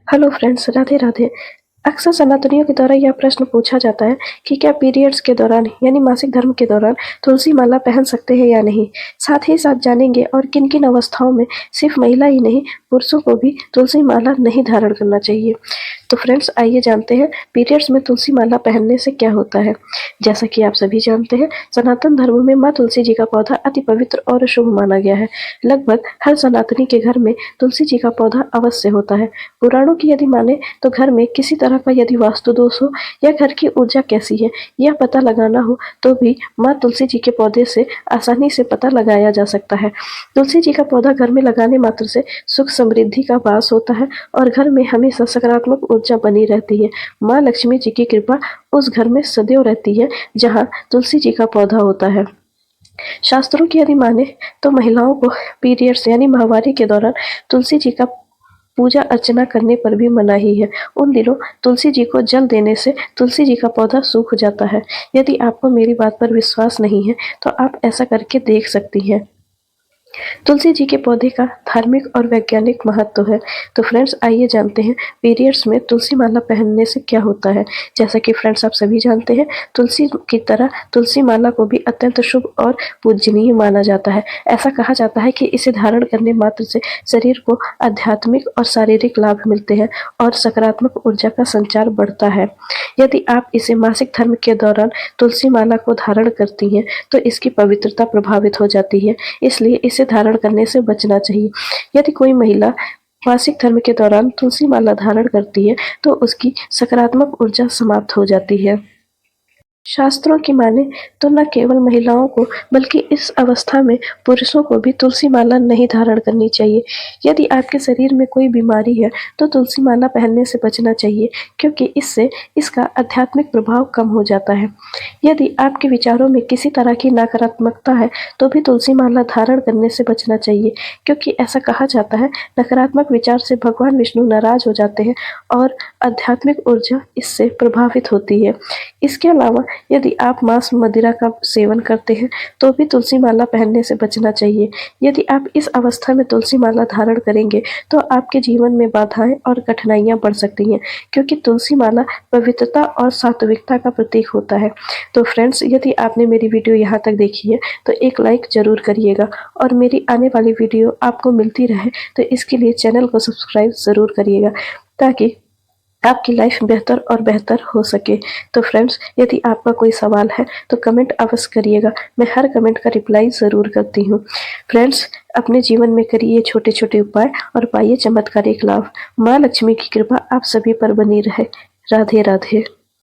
Hello friends, Radhe Radhe. अक्सर सनातनियों के द्वारा यह प्रश्न पूछा जाता है कि क्या पीरियड्स के दौरान यानी मासिक धर्म के दौरान तुलसी माला पहन सकते हैं या नहीं। साथ ही साथ जानेंगे और किन किन अवस्थाओं में सिर्फ महिला ही नहीं पुरुषों को भी तुलसी माला नहीं धारण करना चाहिए। तो फ्रेंड्स, आइए जानते हैं पीरियड्स में तुलसी माला पहनने से क्या होता है। जैसा कि आप सभी जानते हैं, सनातन धर्म में माँ तुलसी जी का पौधा अति पवित्र और शुभ माना गया है। लगभग हर सनातनी के घर में तुलसी जी का पौधा अवश्य होता है। पुराणों की यदि माने तो घर में किसी तरह का यदि वास्तु दोष हो या घर की ऊर्जा कैसी है यह पता लगाना हो तो भी माँ तुलसी जी के पौधे से आसानी से पता लगाया जा सकता है। तुलसी जी का पौधा घर में लगाने मात्र से सुख समृद्धि का वास होता है और घर में हमेशा सकारात्मक ऊर्जा बनी रहती है। माँ लक्ष्मी जी की कृपा उस घर में सदैव रहती है जहाँ तुलसी जी का पौधा होता है। शास्त्रों की यदि माने तो महिलाओं को पीरियड्स यानी माहवारी के दौरान तुलसी जी का पूजा अर्चना करने पर भी मनाही है। उन दिनों तुलसी जी को जल देने से तुलसी जी का पौधा सूख जाता है। यदि आपको मेरी बात पर विश्वास नहीं है तो आप ऐसा करके देख सकती हैं। तुलसी जी के पौधे का धार्मिक और वैज्ञानिक महत्व है। तो फ्रेंड्स, आइए जानते हैं पीरियड्स में तुलसी माला पहनने से क्या होता है। जैसा कि फ्रेंड्स आप सभी जानते हैं, तुलसी की तरह तुलसी माला को भी अत्यंत शुभ और पूजनीय माना जाता है। ऐसा कहा जाता है कि इसे धारण करने मात्र से शरीर को आध्यात्मिक और शारीरिक लाभ मिलते हैं और सकारात्मक ऊर्जा का संचार बढ़ता है। यदि आप इसे मासिक धर्म के दौरान तुलसी माला को धारण करती हैं तो इसकी पवित्रता प्रभावित हो जाती है, इसलिए इसे धारण करने से बचना चाहिए। यदि कोई महिला मासिक धर्म के दौरान तुलसी माला धारण करती है तो उसकी सकारात्मक ऊर्जा समाप्त हो जाती है। शास्त्रों की माने तो न केवल महिलाओं को बल्कि इस अवस्था में पुरुषों को भी तुलसी माला नहीं धारण करनी चाहिए। यदि आपके शरीर में कोई बीमारी है तो तुलसी माला पहनने से बचना चाहिए, क्योंकि इससे इसका आध्यात्मिक प्रभाव कम हो जाता है। यदि आपके विचारों में किसी तरह की नकारात्मकता है तो भी तुलसी माला धारण करने से बचना चाहिए, क्योंकि ऐसा कहा जाता है नकारात्मक विचार से भगवान विष्णु नाराज हो जाते हैं और आध्यात्मिक ऊर्जा इससे प्रभावित होती है। इसके अलावा यदि आप मांस मदिरा का सेवन करते हैं तो भी तुलसी माला पहनने से बचना चाहिए। यदि आप इस अवस्था में तुलसी माला धारण करेंगे तो आपके जीवन में बाधाएं और कठिनाइयां बढ़ सकती हैं, क्योंकि तुलसी माला पवित्रता और सात्विकता का प्रतीक होता है। तो फ्रेंड्स, यदि आपने मेरी वीडियो यहाँ तक देखी है तो एक लाइक जरूर करिएगा और मेरी आने वाली वीडियो आपको मिलती रहे तो इसके लिए चैनल को सब्सक्राइब ज़रूर करिएगा, ताकि आपकी लाइफ बेहतर और बेहतर हो सके। तो फ्रेंड्स, यदि आपका कोई सवाल है तो कमेंट अवश्य करिएगा, मैं हर कमेंट का रिप्लाई ज़रूर करती हूँ। फ्रेंड्स, अपने जीवन में करिए छोटे छोटे उपाय और पाइए चमत्कारिक लाभ। माँ लक्ष्मी की कृपा आप सभी पर बनी रहे। राधे राधे।